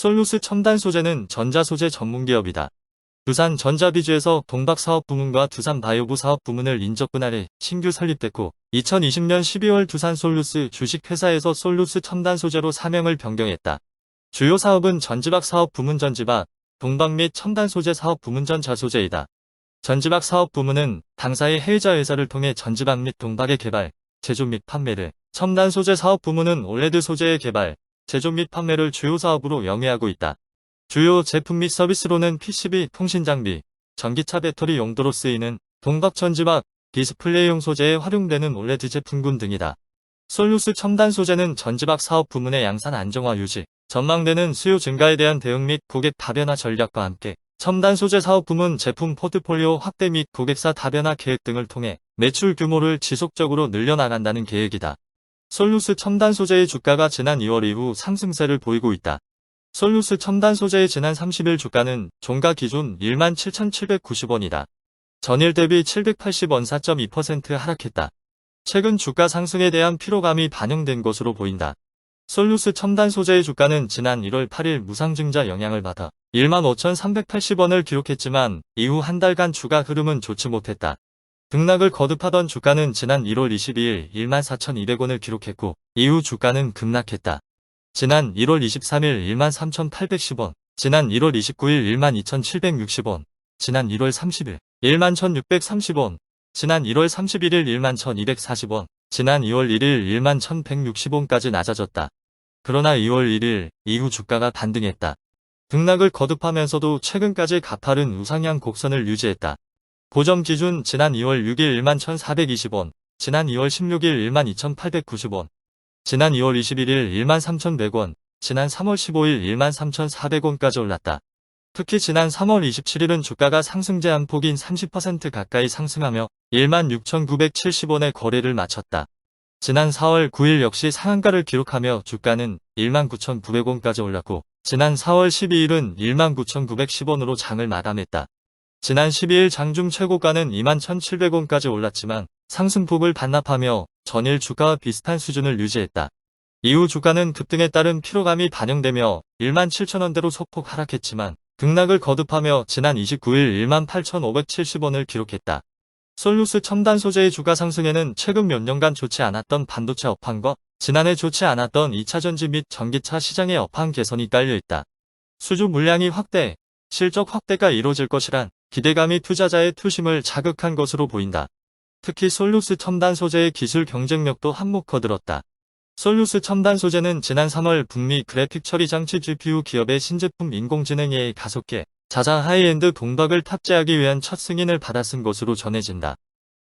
솔루스 첨단 소재는 전자소재 전문기업이다. 두산 전자비주에서 동박사업부문과 두산바이오부 사업부문을 인적 분할해 신규 설립됐고 2020년 12월 두산 솔루스 주식회사에서 솔루스 첨단 소재로 사명을 변경했다. 주요 사업은 전지박 사업부문 전지박, 동박 및 첨단 소재 사업부문 전자소재이다. 전지박 사업부문은 당사의 해외자 회사를 통해 전지박 및 동박의 개발, 제조 및 판매를, 첨단 소재 사업부문은 올레드 소재의 개발, 제조 및 판매를 주요 사업으로 영위하고 있다. 주요 제품 및 서비스로는 PCB, 통신장비, 전기차 배터리 용도로 쓰이는 동박 전지박, 디스플레이용 소재에 활용되는 올레드 제품군 등이다. 솔루스 첨단 소재는 전지박 사업 부문의 양산 안정화 유지, 전망되는 수요 증가에 대한 대응 및 고객 다변화 전략과 함께 첨단 소재 사업 부문 제품 포트폴리오 확대 및 고객사 다변화 계획 등을 통해 매출 규모를 지속적으로 늘려나간다는 계획이다. 솔루스 첨단 소재의 주가가 지난 2월 이후 상승세를 보이고 있다. 솔루스 첨단 소재의 지난 30일 주가는 종가 기준 17,790원이다. 전일 대비 780원 4.2% 하락했다. 최근 주가 상승에 대한 피로감이 반영된 것으로 보인다. 솔루스 첨단 소재의 주가는 지난 1월 8일 무상증자 영향을 받아 15,380원을 기록했지만 이후 한 달간 주가 흐름은 좋지 못했다. 등락을 거듭하던 주가는 지난 1월 22일 14,200원을 기록했고 이후 주가는 급락했다. 지난 1월 23일 13,810원, 지난 1월 29일 12,760원, 지난 1월 30일 11,630원, 지난 1월 31일 11,240원, 지난 2월 1일 11,160원까지 낮아졌다. 그러나 2월 1일 이후 주가가 반등했다. 등락을 거듭하면서도 최근까지 가파른 우상향 곡선을 유지했다. 고점 기준 지난 2월 6일 11,420원, 지난 2월 16일 12,890원, 지난 2월 21일 13,100원, 지난 3월 15일 13,400원까지 올랐다. 특히 지난 3월 27일은 주가가 상승 제한폭인 30% 가까이 상승하며 16,970원에 거래를 마쳤다. 지난 4월 9일 역시 상한가를 기록하며 주가는 19,900원까지 올랐고 지난 4월 12일은 19,910원으로 장을 마감했다. 지난 12일 장중 최고가는 21,700원까지 올랐지만 상승폭을 반납하며 전일 주가와 비슷한 수준을 유지했다. 이후 주가는 급등에 따른 피로감이 반영되며 17,000원대로 소폭 하락했지만 등락을 거듭하며 지난 29일 18,570원을 기록했다. 솔루스 첨단 소재의 주가 상승에는 최근 몇 년간 좋지 않았던 반도체 업황과 지난해 좋지 않았던 2차전지 및 전기차 시장의 업황 개선이 깔려있다. 수주 물량이 확대, 실적 확대가 이뤄질 것이란 기대감이 투자자의 투심을 자극한 것으로 보인다. 특히 솔루스 첨단 소재의 기술 경쟁력도 한몫 거들었다. 솔루스 첨단 소재는 지난 3월 북미 그래픽 처리 장치 GPU 기업의 신제품 인공지능 AI 5개, 자사 하이엔드 동박을 탑재하기 위한 첫 승인을 받았은 것으로 전해진다.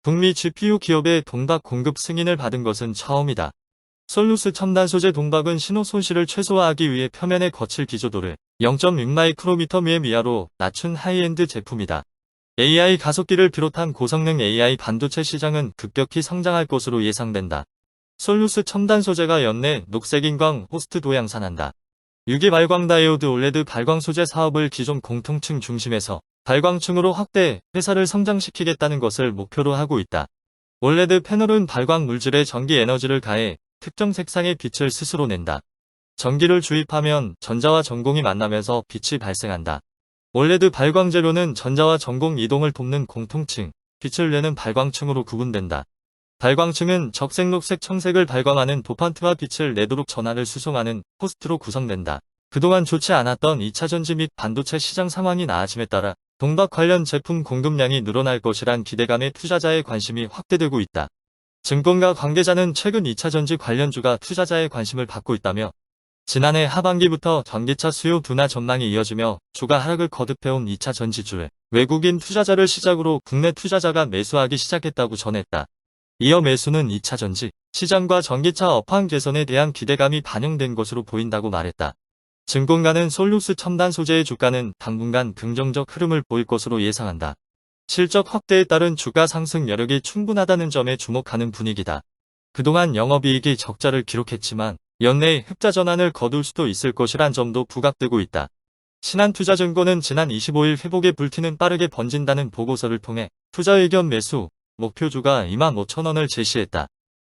북미 GPU 기업의 동박 공급 승인을 받은 것은 처음이다. 솔루스 첨단 소재 동박은 신호 손실을 최소화하기 위해 표면의 거칠 기조도를 0.6마이크로미터 이하로 낮춘 하이엔드 제품이다. AI 가속기를 비롯한 고성능 AI 반도체 시장은 급격히 성장할 것으로 예상된다. 솔루스 첨단 소재가 연내 녹색인광 호스트도 양산한다. 유기 발광 다이오드 올레드 발광 소재 사업을 기존 공통층 중심에서 발광층으로 확대, 회사를 성장시키겠다는 것을 목표로 하고 있다. 올레드 패널은 발광 물질에 전기 에너지를 가해 특정 색상의 빛을 스스로 낸다. 전기를 주입하면 전자와 전공이 만나면서 빛이 발생한다. 올레드 발광 재료는 전자와 전공 이동을 돕는 공통층, 빛을 내는 발광층으로 구분된다. 발광층은 적색, 녹색, 청색을 발광하는 도판트와 빛을 내도록 전하를 수송하는 호스트로 구성된다. 그동안 좋지 않았던 2차전지 및 반도체 시장 상황이 나아짐에 따라 동박 관련 제품 공급량이 늘어날 것이란 기대감에 투자자의 관심이 확대되고 있다. 증권가 관계자는 최근 2차전지 관련주가 투자자의 관심을 받고 있다며 지난해 하반기부터 전기차 수요 둔화 전망이 이어지며 주가 하락을 거듭해온 2차전지주에 외국인 투자자를 시작으로 국내 투자자가 매수하기 시작했다고 전했다. 이어 매수는 2차전지 시장과 전기차 업황 개선에 대한 기대감이 반영된 것으로 보인다고 말했다. 증권가는 솔루스 첨단 소재의 주가는 당분간 긍정적 흐름을 보일 것으로 예상한다. 실적 확대에 따른 주가 상승 여력이 충분하다는 점에 주목하는 분위기다. 그동안 영업이익이 적자를 기록했지만 연내 흑자 전환을 거둘 수도 있을 것이란 점도 부각되고 있다. 신한투자증권은 지난 25일 회복의 불티는 빠르게 번진다는 보고서를 통해 투자 의견 매수 목표주가 25,000원을 제시했다.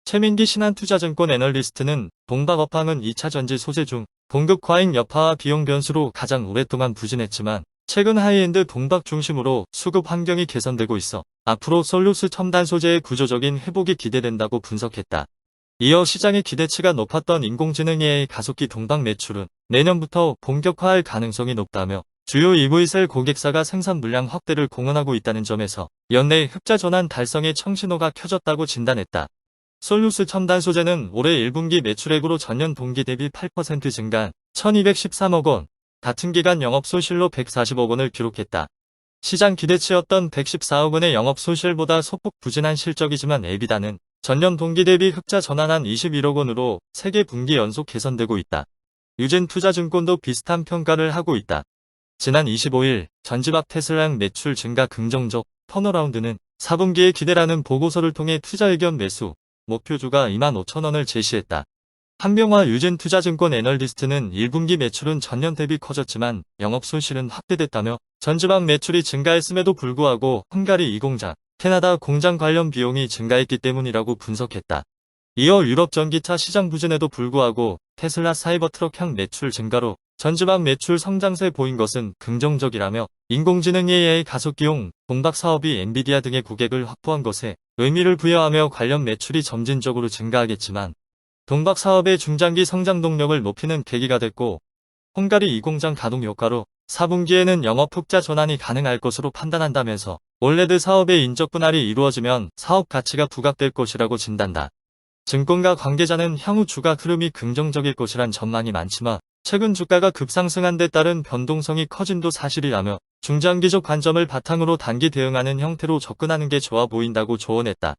최민기 신한투자증권 애널리스트는 동박 업황은 2차전지 소재 중 공급 과잉 여파와 비용 변수로 가장 오랫동안 부진했지만 최근 하이엔드 동박 중심으로 수급 환경이 개선되고 있어 앞으로 솔루스 첨단 소재의 구조적인 회복이 기대된다고 분석했다. 이어 시장의 기대치가 높았던 인공지능 AI 가속기 동박 매출은 내년부터 본격화할 가능성이 높다며 주요 EV셀 고객사가 생산 물량 확대를 공언하고 있다는 점에서 연내 흑자 전환 달성의 청신호가 켜졌다고 진단했다. 솔루스 첨단 소재는 올해 1분기 매출액으로 전년 동기 대비 8% 증가한 1213억 원, 같은 기간 영업 손실로 140억 원을 기록했다. 시장 기대치였던 114억 원의 영업 손실보다 소폭 부진한 실적이지만 에비다는 전년 동기 대비 흑자 전환한 21억 원으로 3개 분기 연속 개선되고 있다. 유진투자증권도 비슷한 평가를 하고 있다. 지난 25일 전지박 테슬랑 매출 증가 긍정적 턴어라운드는 4분기에 기대라는 보고서를 통해 투자 의견 매수 목표주가 25,000원을 제시했다. 한병화 유진투자증권 애널리스트는 1분기 매출은 전년 대비 커졌지만 영업 손실은 확대됐다며 전지박 매출이 증가했음에도 불구하고 헝가리 2공장, 캐나다 공장 관련 비용이 증가했기 때문이라고 분석했다. 이어 유럽 전기차 시장 부진에도 불구하고 테슬라 사이버트럭향 매출 증가로 전지박 매출 성장세 보인 것은 긍정적이라며 인공지능 AI 가속기용 동박 사업이 엔비디아 등의 고객을 확보한 것에 의미를 부여하며 관련 매출이 점진적으로 증가하겠지만 동박 사업의 중장기 성장 동력을 높이는 계기가 됐고 헝가리 2공장 가동 효과로 4분기에는 영업 흑자 전환이 가능할 것으로 판단한다면서 올레드 사업의 인적 분할이 이루어지면 사업 가치가 부각될 것이라고 진단다. 증권가 관계자는 향후 주가 흐름이 긍정적일 것이란 전망이 많지만 최근 주가가 급상승한 데 따른 변동성이 커짐도 사실이라며 중장기적 관점을 바탕으로 단기 대응하는 형태로 접근하는 게 좋아 보인다고 조언했다.